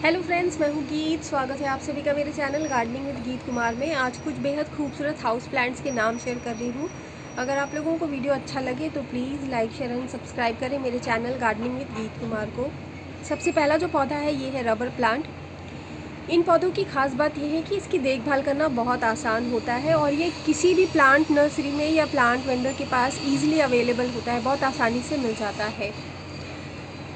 Hello friends, मैं हूँ गीत। स्वागत है आप सभी का मेरे चैनल गार्डनिंग विद गीत कुमार में। आज कुछ बेहद खूबसूरत हाउस प्लांट्स के नाम शेयर कर रही हूँ। अगर आप लोगों को वीडियो अच्छा लगे तो please like share and subscribe करें मेरे चैनल गार्डनिंग विद गीत कुमार को। सबसे पहला जो पौधा है ये है रबर प्लांट। इन पौधों की खास बात यह है कि इसकी देखभाल करना बहुत आसान होता है और ये किसी भी प्लांट नर्सरी में या प्लांट वेंडर के पास ईजिली अवेलेबल होता है, बहुत आसानी से मिल जाता है।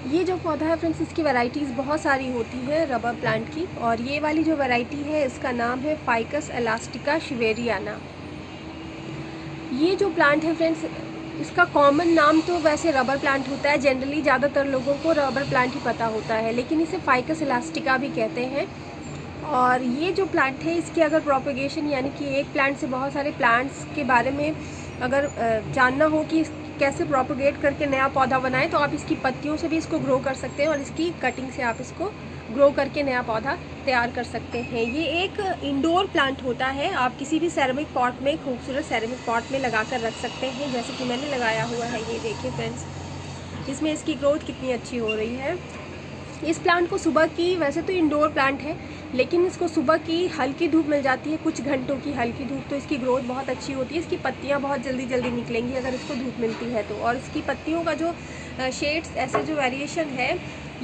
ये जो पौधा है फ्रेंड्स, इसकी वैरायटीज़ बहुत सारी होती है रबर प्लांट की, और ये वाली जो वैरायटी है इसका नाम है फाइकस एलास्टिका शिवेरियाना। ये जो प्लांट है फ्रेंड्स, इसका कॉमन नाम तो वैसे रबर प्लांट होता है। जनरली ज़्यादातर लोगों को रबर प्लांट ही पता होता है, लेकिन इसे फाइकस एलास्टिका भी कहते हैं। और ये जो प्लांट है इसकी अगर प्रोपेगेशन यानी कि एक प्लांट से बहुत सारे प्लांट्स के बारे में अगर जानना हो कि कैसे प्रोपोगेट करके नया पौधा बनाएं, तो आप इसकी पत्तियों से भी इसको ग्रो कर सकते हैं और इसकी कटिंग से आप इसको ग्रो करके नया पौधा तैयार कर सकते हैं। ये एक इंडोर प्लांट होता है। आप किसी भी सेरेमिक पॉट में, खूबसूरत सेरेमिक पॉट में लगा कर रख सकते हैं, जैसे कि मैंने लगाया हुआ है। ये देखिए फ्रेंड्स, इसमें इसकी ग्रोथ कितनी अच्छी हो रही है। इस प्लांट को सुबह की, वैसे तो इंडोर प्लांट है लेकिन इसको सुबह की हल्की धूप मिल जाती है, कुछ घंटों की हल्की धूप, तो इसकी ग्रोथ बहुत अच्छी होती है। इसकी पत्तियां बहुत जल्दी निकलेंगी अगर इसको धूप मिलती है तो। और इसकी पत्तियों का जो शेड्स, ऐसे जो वेरिएशन है,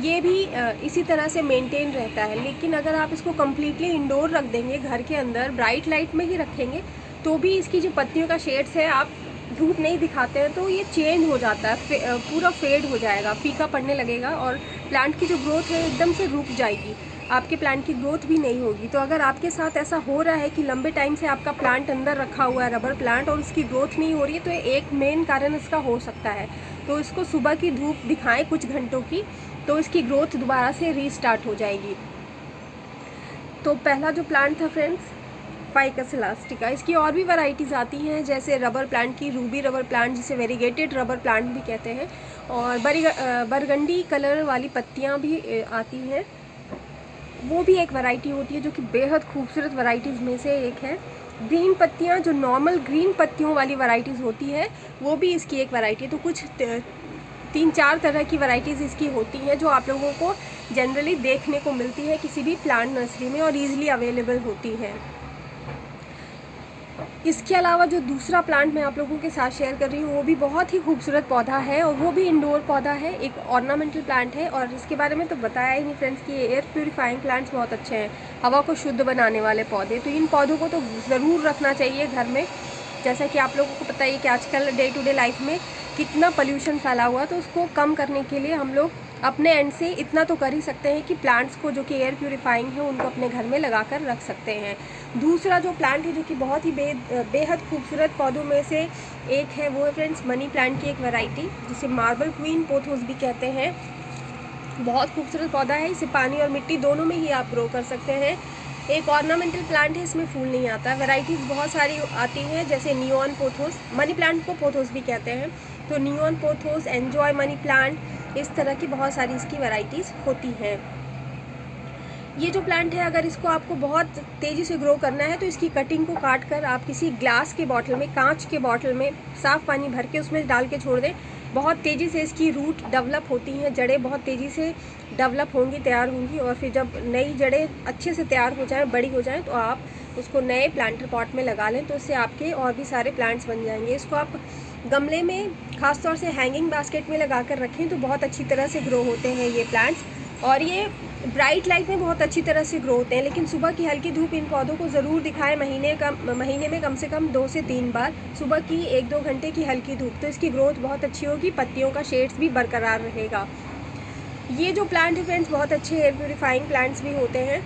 ये भी इसी तरह से मेंटेन रहता है। लेकिन अगर आप इसको कम्प्लीटली इंडोर रख देंगे, घर के अंदर ब्राइट लाइट में ही रखेंगे, तो भी इसकी जो पत्तियों का शेड्स है, आप धूप नहीं दिखाते हैं तो ये चेंज हो जाता है, पूरा फेड हो जाएगा, फीका पड़ने लगेगा और प्लांट की जो ग्रोथ है एकदम से रुक जाएगी, आपके प्लांट की ग्रोथ भी नहीं होगी। तो अगर आपके साथ ऐसा हो रहा है कि लंबे टाइम से आपका प्लांट अंदर रखा हुआ है, रबर प्लांट, और उसकी ग्रोथ नहीं हो रही है, तो एक मेन कारण इसका हो सकता है। तो इसको सुबह की धूप दिखाएं कुछ घंटों की, तो इसकी ग्रोथ दोबारा से रीस्टार्ट हो जाएगी। तो पहला जो प्लांट था फ्रेंड्स, फाइकस एलास्टिका। इसकी और भी वैरायटीज़ आती हैं, जैसे रबर प्लांट की रूबी रबर प्लांट, जिसे वेरीगेटेड रबर प्लांट भी कहते हैं, और बरगंडी कलर वाली पत्तियां भी आती हैं। वो भी एक वैरायटी होती है जो कि बेहद खूबसूरत वैरायटीज़ में से एक है। ग्रीन पत्तियां, जो नॉर्मल ग्रीन पत्तियों वाली वैरायटीज़ होती है, वो भी इसकी एक वैरायटी है। तो कुछ 3-4 तरह की वैरायटीज़ इसकी होती हैं जो आप लोगों को जनरली देखने को मिलती है किसी भी प्लांट नर्सरी में और ईजिली अवेलेबल होती हैं। इसके अलावा जो दूसरा प्लांट मैं आप लोगों के साथ शेयर कर रही हूँ, वो भी बहुत ही खूबसूरत पौधा है और वो भी इंडोर पौधा है, एक ऑर्नामेंटल प्लांट है। और इसके बारे में तो बताया ही नहीं फ्रेंड्स कि ये एयर प्यूरिफाइंग प्लांट्स बहुत अच्छे हैं, हवा को शुद्ध बनाने वाले पौधे। तो इन पौधों को तो ज़रूर रखना चाहिए घर में। जैसा कि आप लोगों को पता है कि आजकल डे टू डे लाइफ में कितना पोल्यूशन फैला हुआ है, तो उसको कम करने के लिए हम लोग अपने एंड से इतना तो कर ही सकते हैं कि प्लांट्स को, जो कि एयर प्यूरिफाइंग है, उनको अपने घर में लगा कर रख सकते हैं। दूसरा जो प्लांट है जो कि बहुत ही बेहद खूबसूरत पौधों में से एक है, वो है फ्रेंड्स मनी प्लांट की एक वैरायटी, जिसे मार्बल क्वीन पोथोस भी कहते हैं। बहुत खूबसूरत पौधा है, इसे पानी और मिट्टी दोनों में ही आप ग्रो कर सकते हैं। एक ऑर्नामेंटल प्लांट है, इसमें फूल नहीं आता। वैरायटीज़ बहुत सारी आती हैं, जैसे नियॉन पोथोस, मनी प्लांट को पोथोस भी कहते हैं, तो neon pothos, enjoy money plant, इस तरह की बहुत सारी इसकी वैरायटीज़ होती हैं। ये जो प्लांट है, अगर इसको आपको बहुत तेज़ी से ग्रो करना है तो इसकी कटिंग को काट कर आप किसी ग्लास के बॉटल में, कांच के बॉटल में साफ़ पानी भर के उसमें डाल के छोड़ दें। बहुत तेज़ी से इसकी रूट डेवलप होती हैं, जड़ें बहुत तेज़ी से डेवलप होंगी, तैयार होंगी, और फिर जब नई जड़ें अच्छे से तैयार हो जाएं, बड़ी हो जाएं, तो आप उसको नए प्लांटर पॉट में लगा लें, तो उससे आपके और भी सारे प्लांट्स बन जाएंगे। इसको आप गमले में, खासतौर से हैंगिंग बास्केट में लगा कर रखें तो बहुत अच्छी तरह से ग्रो होते हैं ये प्लांट्स। और ये ब्राइट लाइट में बहुत अच्छी तरह से ग्रो होते हैं, लेकिन सुबह की हल्की धूप इन पौधों को ज़रूर दिखाएं। महीने में कम से कम 2 से 3 बार सुबह की 1-2 घंटे की हल्की धूप, तो इसकी ग्रोथ बहुत अच्छी होगी, पत्तियों का शेड्स भी बरकरार रहेगा। ये जो प्लांट है फ्रेंड्स, बहुत अच्छे एयर प्यूरिफाइंग प्लांट्स भी होते हैं,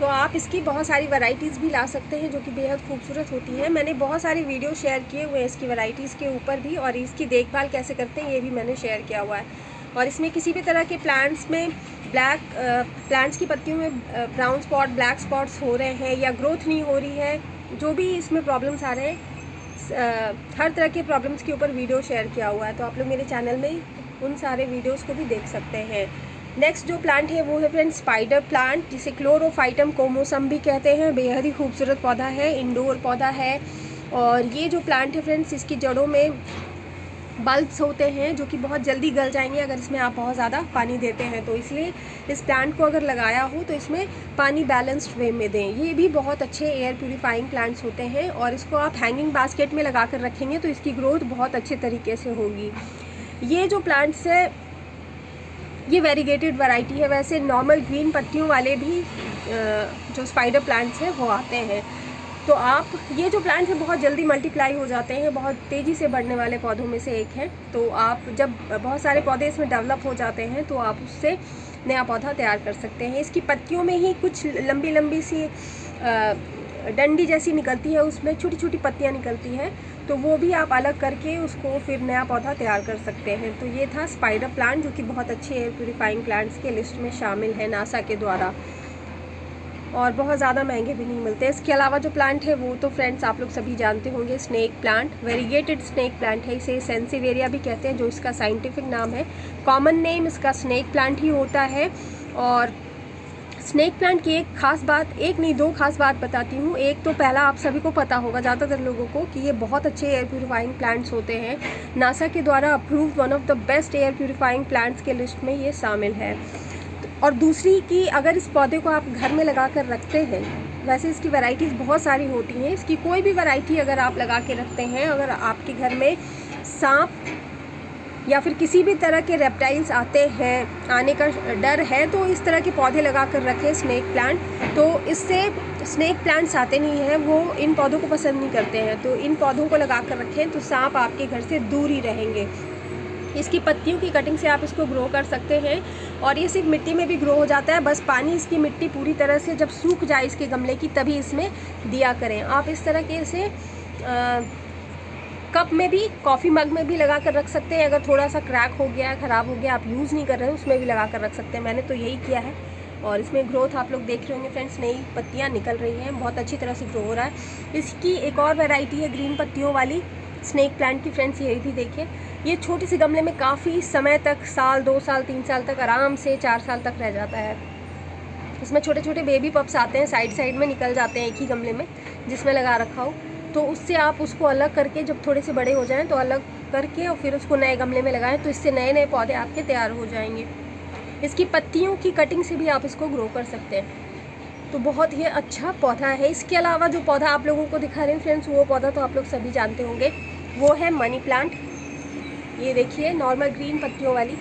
तो आप इसकी बहुत सारी वैरायटीज़ भी ला सकते हैं जो कि बेहद खूबसूरत होती हैं। मैंने बहुत सारे वीडियो शेयर किए हुए हैं इसकी वैरायटीज़ के ऊपर भी, और इसकी देखभाल कैसे करते हैं ये भी मैंने शेयर किया हुआ है। और इसमें किसी भी तरह के प्लांट्स में प्लांट्स की पत्तियों में ब्राउन स्पॉट, ब्लैक स्पॉट्स हो रहे हैं या ग्रोथ नहीं हो रही है, जो भी इसमें प्रॉब्लम्स आ रहे हैं, हर तरह के प्रॉब्लम्स के ऊपर वीडियो शेयर किया हुआ है, तो आप लोग मेरे चैनल में उन सारे वीडियोज़ को भी देख सकते हैं। नेक्स्ट जो प्लांट है वो है फ्रेंड्स स्पाइडर प्लांट, जिसे क्लोरोफाइटम कोमोसम भी कहते हैं। बेहद ही खूबसूरत पौधा है, इंडोर पौधा है। और ये जो प्लांट है फ्रेंड्स, इसकी जड़ों में बल्ब्स होते हैं जो कि बहुत जल्दी गल जाएंगे अगर इसमें आप बहुत ज़्यादा पानी देते हैं। तो इसलिए इस प्लांट को अगर लगाया हो तो इसमें पानी बैलेंस्ड वे में दें। ये भी बहुत अच्छे एयर प्यूरीफाइंग प्लांट्स होते हैं और इसको आप हैंगिंग बास्केट में लगा कर रखेंगे तो इसकी ग्रोथ बहुत अच्छे तरीके से होगी। ये जो प्लांट्स है ये वेरीगेटेड वैरायटी है। वैसे नॉर्मल ग्रीन पत्तियों वाले भी जो स्पाइडर प्लांट्स हैं वो आते हैं। तो आप ये जो प्लांट है बहुत जल्दी मल्टीप्लाई हो जाते हैं, बहुत तेज़ी से बढ़ने वाले पौधों में से एक है। तो आप जब बहुत सारे पौधे इसमें डेवलप हो जाते हैं तो आप उससे नया पौधा तैयार कर सकते हैं। इसकी पत्तियों में ही कुछ लंबी लंबी सी डंडी जैसी निकलती है, उसमें छोटी छोटी पत्तियां निकलती हैं, तो वो भी आप अलग करके उसको फिर नया पौधा तैयार कर सकते हैं। तो ये था स्पाइडर प्लांट जो कि बहुत अच्छे एयर प्यूरीफाइंग प्लांट्स के लिस्ट में शामिल है नासा के द्वारा, और बहुत ज़्यादा महंगे भी नहीं मिलते। इसके अलावा जो प्लांट है वो तो फ्रेंड्स आप लोग सभी जानते होंगे, snake plant, variegated snake plant है। इसे सेंसिवेरिया भी कहते हैं जो इसका साइंटिफिक नाम है। कॉमन नेम इसका स्नेक प्लांट ही होता है। और स्नेक प्लांट की एक खास बात, एक नहीं दो खास बात बताती हूँ। एक तो पहला आप सभी को पता होगा ज़्यादातर लोगों को कि ये बहुत अच्छे एयर प्यूरीफाइंग प्लांट्स होते हैं। नासा के द्वारा approved one of the best air purifying plants के लिस्ट में ये शामिल है। और दूसरी कि अगर इस पौधे को आप घर में लगा कर रखते हैं, वैसे इसकी वैरायटीज़ बहुत सारी होती हैं, इसकी कोई भी वैरायटी अगर आप लगा के रखते हैं, अगर आपके घर में सांप या फिर किसी भी तरह के रेप्टाइल्स आते हैं, आने का डर है, तो इस तरह के पौधे लगा कर रखें स्नेक प्लांट। तो इससे स्नेक प्लांट्स आते नहीं हैं, वो इन पौधों को पसंद नहीं करते हैं। तो इन पौधों को लगा कर रखें तो सांप आपके घर से दूर ही रहेंगे। इसकी पत्तियों की कटिंग से आप इसको ग्रो कर सकते हैं और ये सिर्फ मिट्टी में भी ग्रो हो जाता है। बस पानी इसकी मिट्टी पूरी तरह से जब सूख जाए इसके गमले की तभी इसमें दिया करें। आप इस तरह के इसे कप में भी, कॉफ़ी मग में भी लगा कर रख सकते हैं। अगर थोड़ा सा क्रैक हो गया, ख़राब हो गया, आप यूज़ नहीं कर रहे हैं, उसमें भी लगा कर रख सकते हैं। मैंने तो यही किया है और इसमें ग्रोथ आप लोग देख रहे होंगे फ्रेंड्स, नई पत्तियाँ निकल रही हैं, बहुत अच्छी तरह से ग्रो हो रहा है। इसकी एक और वैरायटी है ग्रीन पत्तियों वाली स्नेक प्लांट की फ्रेंड्स, यही भी देखिए। ये छोटी सी गमले में काफ़ी समय तक, साल 2 साल 3 साल तक, आराम से 4 साल तक रह जाता है। इसमें छोटे छोटे बेबी पप्स आते हैं, साइड साइड में निकल जाते हैं एक ही गमले में जिसमें लगा रखा हो। तो उससे आप उसको अलग करके जब थोड़े से बड़े हो जाएं तो अलग करके और फिर उसको नए गमले में लगाएं, तो इससे नए नए पौधे आपके तैयार हो जाएंगे। इसकी पत्तियों की कटिंग से भी आप इसको ग्रो कर सकते हैं। तो बहुत ही अच्छा पौधा है। इसके अलावा जो पौधा आप लोगों को दिखा रहे हैं फ्रेंड्स, वो पौधा तो आप लोग सभी जानते होंगे, वो है मनी प्लांट। ये देखिए नॉर्मल ग्रीन पत्तियों वाली,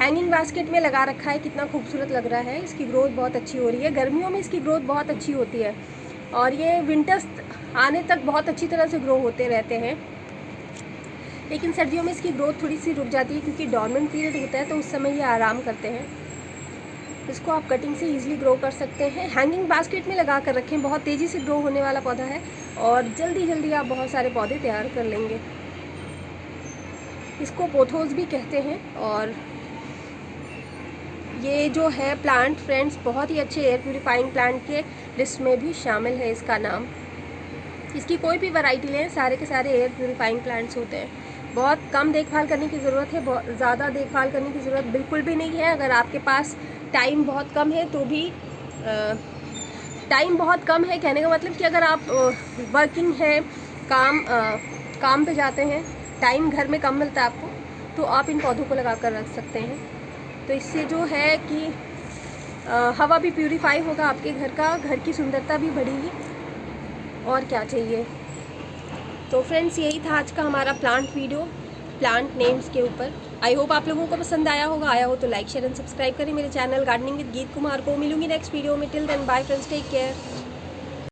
हैंगिंग बास्केट में लगा रखा है, कितना खूबसूरत लग रहा है। इसकी ग्रोथ बहुत अच्छी हो रही है, गर्मियों में इसकी ग्रोथ बहुत अच्छी होती है और ये विंटर्स आने तक बहुत अच्छी तरह से ग्रो होते रहते हैं। लेकिन सर्दियों में इसकी ग्रोथ थोड़ी सी रुक जाती है क्योंकि डॉर्मेंट पीरियड होता है, तो उस समय ये आराम करते हैं। इसको आप कटिंग से ईजिली ग्रो कर सकते हैं। हैंगिंग बास्केट में लगा कर रखें, बहुत तेज़ी से ग्रो होने वाला पौधा है और जल्दी जल्दी आप बहुत सारे पौधे तैयार कर लेंगे। इसको पोथोस भी कहते हैं। और ये जो है प्लांट फ्रेंड्स बहुत ही अच्छे एयर प्यूरीफाइंग प्लांट के लिस्ट में भी शामिल है इसका नाम। इसकी कोई भी वैरायटी लें, सारे के सारे एयर प्यूरीफाइंग प्लांट्स होते हैं। बहुत कम देखभाल करने की ज़रूरत है, बहुत ज़्यादा देखभाल करने की ज़रूरत बिल्कुल भी नहीं है। अगर आपके पास टाइम बहुत कम है तो भी टाइम बहुत कम है कहने का मतलब कि अगर आप वर्किंग हैं, काम पे जाते हैं, टाइम घर में कम मिलता है आपको, तो आप इन पौधों को लगा कर रख सकते हैं। तो इससे जो है कि हवा भी प्यूरीफाई होगा आपके घर का, घर की सुंदरता भी बढ़ेगी, और क्या चाहिए। तो फ्रेंड्स यही था आज का हमारा प्लांट वीडियो, प्लांट नेम्स के ऊपर। आई होप आप लोगों को पसंद आया होगा। आया हो तो लाइक शेयर एंड सब्सक्राइब करें मेरे चैनल गार्डनिंग विद गीत कुमार को। मिलूंगी नेक्स्ट वीडियो में। Till then bye friends, take care.